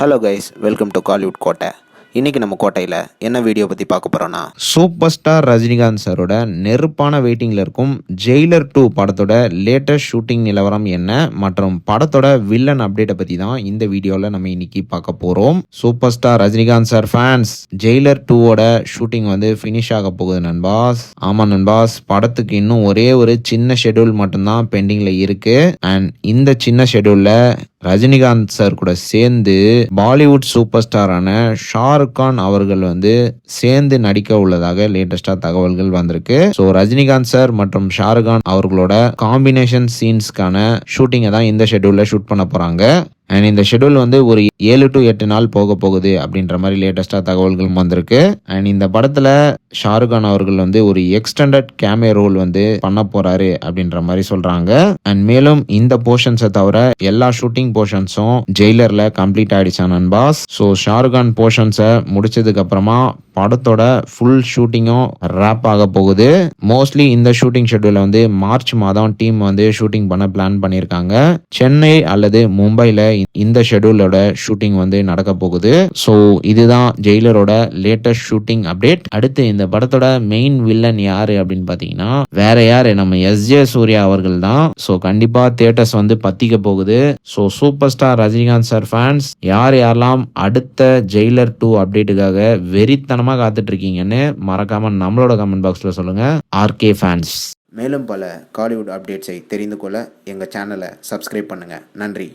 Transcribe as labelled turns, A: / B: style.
A: Hello guys, welcome to Kollywood கோட்டை. இன்றைக்கி நம்ம கோட்டையில் என்ன வீடியோ பற்றி பார்க்க போகிறோன்னா,
B: சூப்பர் ஸ்டார் ரஜினிகாந்த் சாரோட நெருப்பான வெயிட்டிங்கில் இருக்கும் ஜெயிலர் 2 படத்தோட லேட்டஸ்ட் ஷூட்டிங் நிலவரம் என்ன மற்றும் படத்தோட வில்லன் அப்டேட்டை பற்றி தான் இந்த வீடியோவில் நம்ம இன்னைக்கு பார்க்க போகிறோம். Super star Rajinikanth sir fans, Jailer 2ஓட ஷூட்டிங் வந்து ஃபினிஷ் ஆக போகுது நண்பாஸ். ஆமாம் நண்பாஸ், படத்துக்கு இன்னும் ஒரே ஒரு சின்ன ஷெட்யூல் மட்டும்தான் பெண்டிங்கில் இருக்குது. அண்ட் இந்த சின்ன ஷெட்யூலில் ரஜினிகாந்த் சார் கூட சேர்ந்து பாலிவுட் சூப்பர் ஸ்டாரான ஷாருக் கான் அவர்கள் வந்து சேர்ந்து நடிக்க உள்ளதாக லேட்டஸ்டா தகவல்கள் வந்திருக்கு. ஸோ ரஜினிகாந்த் சார் மற்றும் ஷாருக் கான் அவர்களோட காம்பினேஷன் சீன்ஸ்க்கான ஷூட்டிங்கை தான் இந்த ஷெட்யூல்ல ஷூட் பண்ண போறாங்க. அண்ட் இந்த ஷெட்யூல் வந்து ஒரு 7 to 8 நாள் போக போகுது அப்படின்ற மாதிரி லேட்டஸ்டா தகவல்கள் வந்திருக்கு. அண்ட் இந்த படத்துல ஷாருக் கான் அவர்கள் வந்து ஒரு எக்ஸ்டெண்டட் கேமியோ ரோல் வந்து பண்ண போறாரு அப்படின்ற மாதிரி சொல்றாங்க. அண்ட் மேலும் இந்த போர்ஷன்ஸை தவிர எல்லா ஷூட்டிங் போர்ஷன்ஸும் ஜெயிலர்ல கம்ப்ளீட் ஆயிடுச்சா நண்பாஸ். ஸோ ஷாருக் கான் போர்ஷன்ஸை முடிச்சதுக்கு அப்புறமா படத்தோட ஃபுல் ஷூட்டிங்கும் ரேப் ஆக போகுது. மோஸ்ட்லி இந்த ஷூட்டிங் ஷெட்யூல வந்து மார்ச் மாதம் டீம் வந்து ஷூட்டிங் பண்ண பிளான் பண்ணியிருக்காங்க. சென்னை அல்லது மும்பைல இந்த ஷெட்யூலோட ஷூட்டிங் வந்து நடக்க போகுது. ஸோ இதுதான் ஜெயிலரோட லேட்டஸ்ட் ஷூட்டிங் அப்டேட். அடுத்து இந்த படத்தோட மெயின் வில்லன் யாரு அப்படின்னு பாத்தீங்கன்னா வேற யாரு, நம்ம எஸ்.ஜே. சூர்யா அவர்கள் தான். ஸோ கண்டிப்பா தியேட்டர்ஸ் வந்து பத்திக்க போகுது. So super star Rajinikanth sir fans யாரெல்லாம் அடுத்த ஜெயிலர் 2 அப்டேட்டுக்காக வெறித்தனமா காத்துட்டு இருக்கீங்கன்னு மறக்காம நம்மளோட கமெண்ட் பாக்ஸ்ல சொல்லுங்க. RK fans.
A: மேலும் பல காலிவுட் அப்டேட்ஸை தெரிந்து கொள்ள எங்கள் சேனலை சப்ஸ்கிரைப் பண்ணுங்கள். நன்றி.